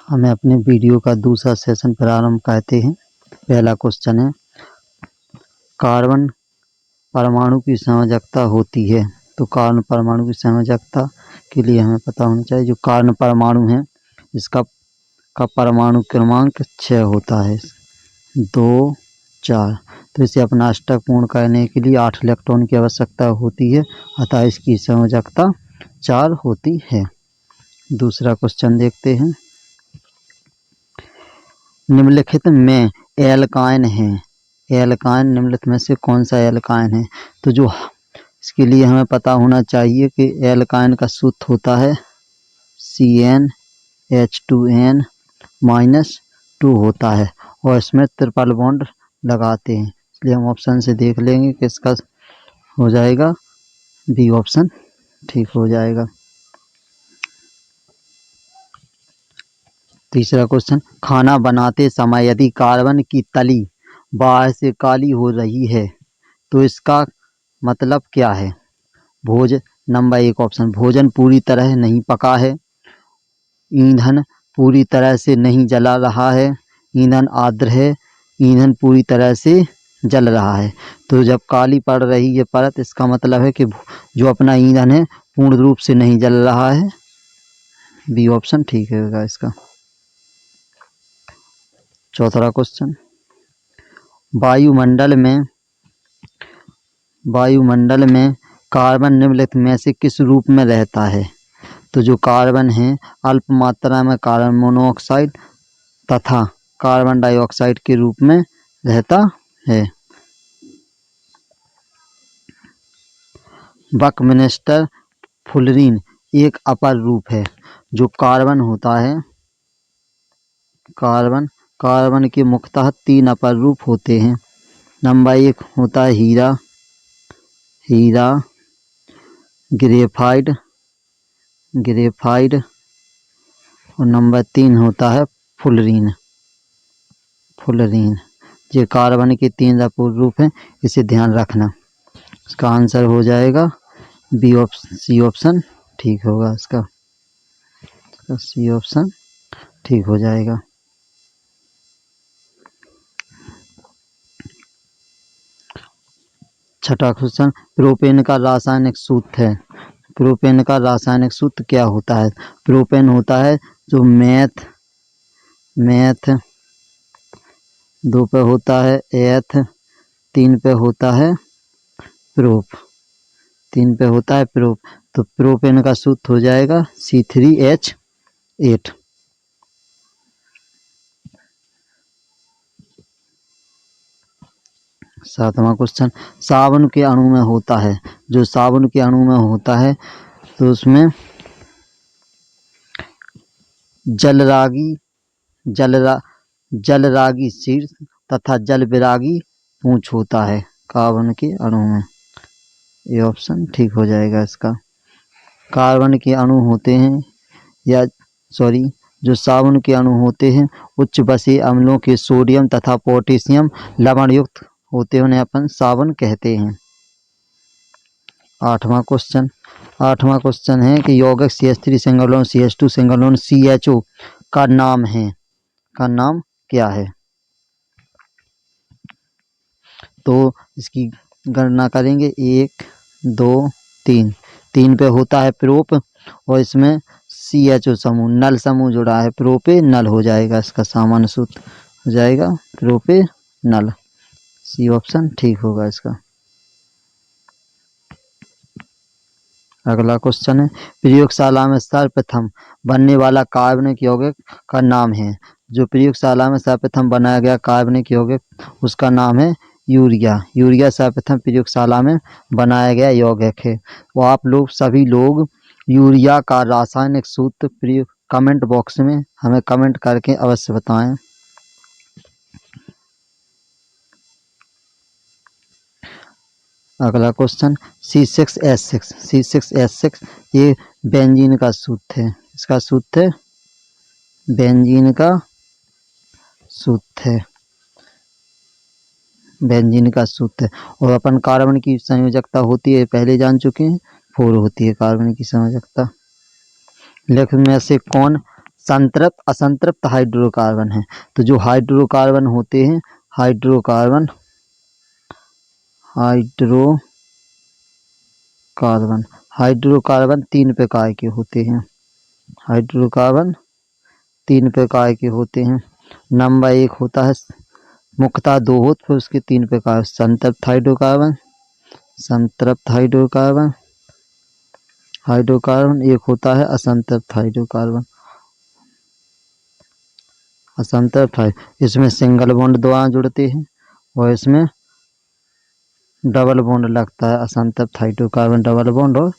हमें अपने वीडियो का दूसरा सेशन प्रारंभ करते हैं। पहला क्वेश्चन है, कार्बन परमाणु की संयोजकता होती है। तो कार्बन परमाणु की संयोजकता के लिए हमें पता होना चाहिए, जो कार्बन परमाणु है इसका परमाणु क्रमांक 6 होता है, 2, 4। तो इसे अपना अष्टक पूर्ण करने के लिए 8 इलेक्ट्रॉन की आवश्यकता होती है, अतः इसकी संयोजकता 4 होती है। दूसरा क्वेश्चन देखते हैं, निम्नलिखित में एल्काइन है। एल्काइन निम्नलिखित में से कौन सा एल्काइन है? तो जो इसके लिए हमें पता होना चाहिए कि एल्काइन का सूत्र होता है CnH2n-2 होता है, और इसमें ट्रिपल बॉन्ड लगाते हैं, इसलिए हम ऑप्शन से देख लेंगे कि इसका हो जाएगा बी ऑप्शन ठीक हो जाएगा। तीसरा क्वेश्चन, खाना बनाते समय यदि कार्बन की तली बाहर से काली हो रही है तो इसका मतलब क्या है? नंबर 1 ऑप्शन, भोजन पूरी तरह नहीं पका है, ईंधन पूरी तरह से नहीं जला रहा है, ईंधन आर्द्र है, ईंधन पूरी तरह से जल रहा है। तो जब काली पड़ रही है परत, इसका मतलब है कि जो अपना ईंधन है पूर्ण रूप से नहीं जल रहा है। बी ऑप्शन ठीक होगा इसका। चौथा क्वेश्चन, वायुमंडल में कार्बन निम्नलिखित में से किस रूप में रहता है? तो जो कार्बन है अल्प मात्रा में कार्बन मोनोऑक्साइड तथा कार्बन डाइऑक्साइड के रूप में रहता है। बकमिंस्टर फुलरीन एक अपर रूप है। जो कार्बन होता है, कार्बन के मुख्यतः 3 अपर रूप होते हैं। नंबर 1 होता है हीरा, ग्रेफाइट और नंबर 3 होता है फुलरीन। ये कार्बन के 3 अपर रूप हैं, इसे ध्यान रखना। इसका आंसर हो जाएगा सी ऑप्शन ठीक होगा इसका। सी ऑप्शन ठीक हो जाएगा। छठा क्वेश्चन, प्रोपेन का रासायनिक सूत्र है। प्रोपेन का रासायनिक सूत्र क्या होता है? प्रोपेन होता है जो मैथ 2 पे होता है, एथ 3 पे होता है, प्रोप 3 पे होता है प्रोप। तो प्रोपेन का सूत्र हो जाएगा C3H8। सातवां क्वेश्चन, साबुन के अणु में होता है। जो साबुन के अणु में होता है तो उसमें जलरागी शीर्ष तथा जलविरागी पूंछ होता है कार्बन के अणु में। ये ऑप्शन ठीक हो जाएगा इसका। कार्बन के अणु होते हैं जो साबुन के अणु होते हैं उच्च बसीय अम्लों के सोडियम तथा पोटेशियम लवण युक्त होते हैं, उन्हें अपन साबुन कहते हैं। आठवां क्वेश्चन है कि यौगिक CH3 single bond CH2 single bond CHO का नाम क्या है? तो इसकी गणना करेंगे, 1, 2, 3। 3 पे होता है प्रोप और इसमें CHO समूह नल समूह जुड़ा है, प्रोपे नल हो जाएगा। इसका सामान्य सूत्र हो जाएगा प्रोपे नल। सी ऑप्शन ठीक होगा इसका। अगला क्वेश्चन है, प्रयोगशाला में सर्वप्रथम बनने वाला कार्बनिक यौगिक का नाम है। जो प्रयोगशाला में सर्वप्रथम बनाया गया कार्बनिक यौगिक उसका नाम है यूरिया सर्वप्रथम प्रयोगशाला में बनाया गया यौगिक है। वो आप लोग सभी लोग यूरिया का रासायनिक सूत्र कमेंट बॉक्स में हमें कमेंट करके अवश्य बताएं। अगला क्वेश्चन, C6H6 ये बेंजीन का सूत्र है। इसका सूत्र है बेंजीन का सूत्र है। और अपन कार्बन की संयोजकता होती है पहले जान चुके हैं, 4 होती है कार्बन की संयोजकता। लेखक में से कौन संतृप्त असंतृप्त हाइड्रोकार्बन है। तो जो हाइड्रोकार्बन होते हैं, हाइड्रोकार्बन हाइड्रोकार्बन हाइड्रोकार्बन 3 प्रकार के होते हैं। हाइड्रोकार्बन 3 प्रकार के होते हैं। नंबर 1 होता है, मुख्यतः 2 होते, फिर उसके 3 प्रकार, संतृप्त हाइड्रोकार्बन, संतृप्त हाइड्रोकार्बन, हाइड्रोकार्बन एक होता है असंतृप्त हाइड्रोकार्बन। असंतृप्त है, इसमें सिंगल बॉन्ड द्वारा जुड़ते हैं और इसमें डबल बॉन्ड लगता है। असंतृप्त हाइड्रोकार्बन डबल बॉन्ड और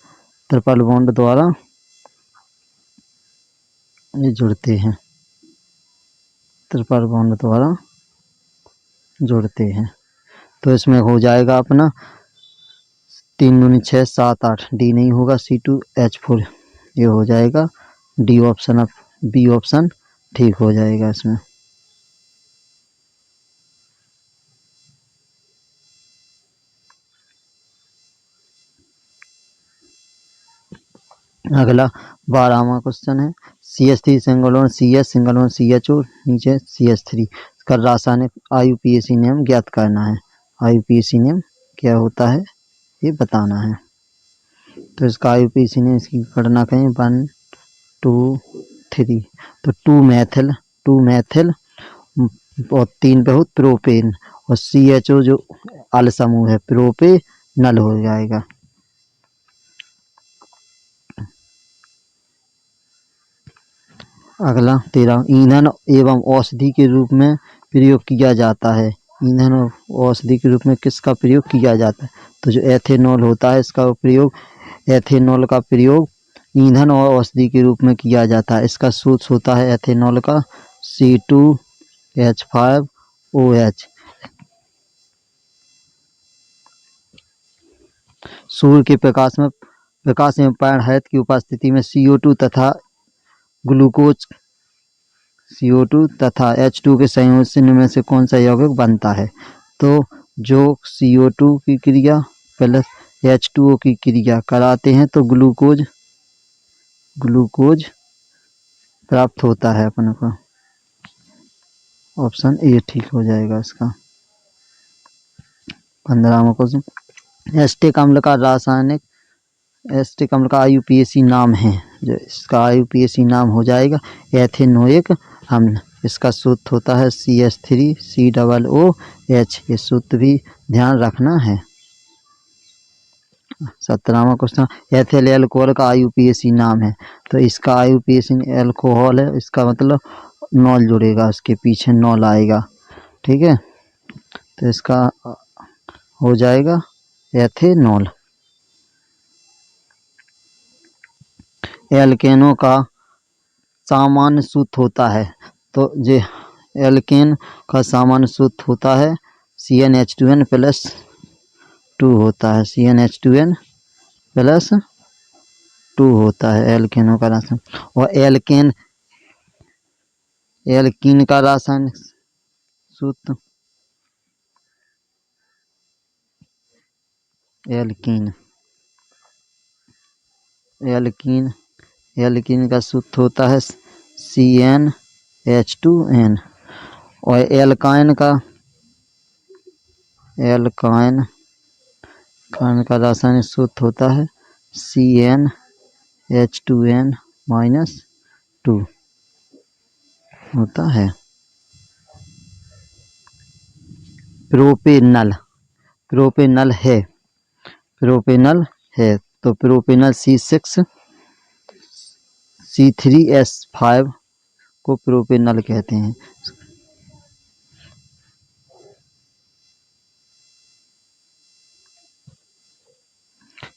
ट्रिपल बॉन्ड द्वारा ये जुड़ते हैं, ट्रिपल बॉन्ड द्वारा जुड़ते हैं। तो इसमें हो जाएगा अपना 3 दूनी 6 7 8, डी नहीं होगा, C2H4 ये हो जाएगा डी ऑप्शन। अब बी ऑप्शन ठीक हो जाएगा इसमें। अगला 12वां क्वेश्चन है, CH3 single bond CS single bond CHO नीचे CH3 का रासायनिक IUPAC नेम ज्ञात करना है। IUPAC नेम क्या होता है ये बताना है। तो इसका IUPAC नेम, इसकी गणना करें 1 2 3। तो 2 मैथिल और 3 बहुत प्रोपेन और CHO जो अल समूह है प्रोपेनल हो जाएगा। अगला 13, ईंधन एवं औषधि के रूप में प्रयोग किया जाता है। ईंधन और औषधि के रूप में किसका प्रयोग किया जाता है? तो जो एथेनॉल होता है इसका प्रयोग, एथेनॉल का प्रयोग ईंधन और औषधि के रूप में किया जाता है। इसका सूत्र होता है एथेनॉल का C2H5OH। सूर्य के प्रकाश में पारहैत की उपस्थिति में CO2 तथा ग्लूकोज CO2 तथा H2 के संयोजन से इनमें से कौन सा यौगिक बनता है? तो जो CO2 की क्रिया प्लस H2O की क्रिया कराते हैं तो ग्लूकोज प्राप्त होता है अपन को। ऑप्शन ए ठीक हो जाएगा इसका। 15वां क्वेश्चन, एसिटिक अम्ल का रासायनिक, एसिटिक अम्ल का IUPAC नाम है। जो इसका IUPAC नाम हो जाएगा एथेनोइक अम्ल। इसका सूत्र होता है CH3COOH। ये सूत्र भी ध्यान रखना है। 17वां क्वेश्चन, एथिल एल्कोहल का IUPAC नाम है। तो इसका IUPAC एल्कोहल है, इसका मतलब नॉल जुड़ेगा, उसके पीछे नॉल आएगा, ठीक है। तो इसका हो जाएगा एथेनॉल। एल्केनों का सामान्य सूत्र होता है। तो जो एल्केन का सामान्य सूत्र होता है CnH2n प्लस 2 होता है। CnH2n प्लस 2 होता है एल्केनों का रासायनिक। और एल्कीन का रासायनिक सूत्र एल्कीन का सूत्र होता है CnH2n। और एल्काइन का रासायनिक सूत्र होता है CnH2n-2 होता है। प्रोपेनल है। तो प्रोपेनल C6C3S5 को प्रोपेनल कहते हैं।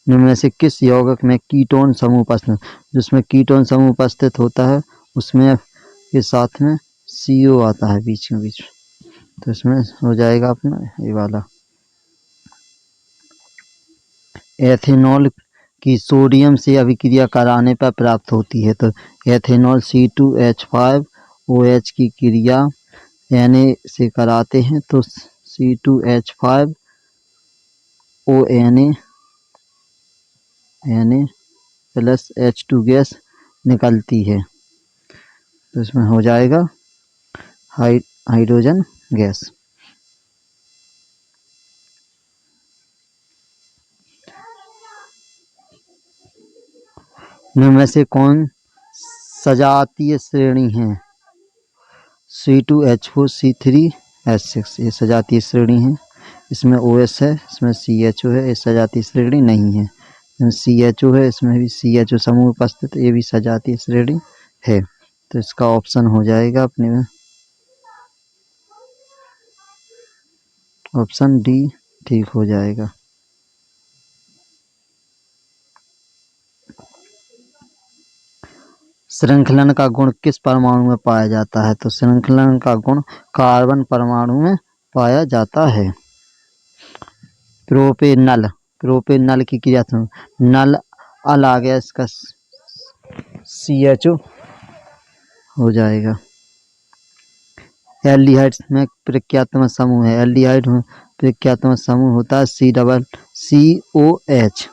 इनमें से किस यौगिक में कीटोन समूह उपस्थित, जिसमें कीटोन समूह उपस्थित होता है उसमें के साथ में CO आता है बीच में। तो इसमें हो जाएगा अपना ये वाला। एथेनॉल की सोडियम से अभिक्रिया कराने पर प्राप्त होती है। तो एथेनॉल C2H5OH की क्रिया Na से कराते हैं तो C2H5ONa प्लस H2 गैस निकलती है। तो इसमें हो जाएगा हाइड्रोजन गैस। इनमें से कौन सजातीय श्रेणी है? C2H4C3H6 ये सजातीय श्रेणी है। इसमें OS है, इसमें CHO है, ये सजातीय श्रेणी नहीं है। इसमें CHO है, इसमें भी CHO समूह उपस्थित, ये भी सजातीय श्रेणी है। तो इसका ऑप्शन हो जाएगा अपने में ऑप्शन डी ठीक हो जाएगा। श्रृंखलन का गुण किस परमाणु में पाया जाता है? तो श्रृंखलन का गुण कार्बन परमाणु में पाया जाता है। प्रोपेनल की क्रिया नल अल आ गया, इसका CHO हो जाएगा। एल्डिहाइड में प्रक्रियात्मक समूह है, एल्डिहाइड में प्रक्रियात्मक समूह होता है COH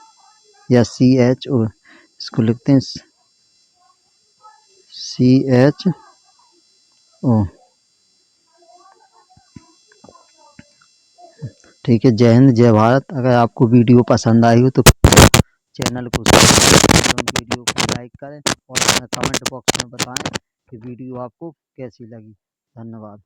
या CHO, इसको लिखते हैं CHO। ठीक है, जय हिंद जय भारत। अगर आपको वीडियो पसंद आई हो तो चैनल को सब्सक्राइब करें, वीडियो को लाइक करें और कमेंट बॉक्स में बताएं कि वीडियो आपको कैसी लगी। धन्यवाद।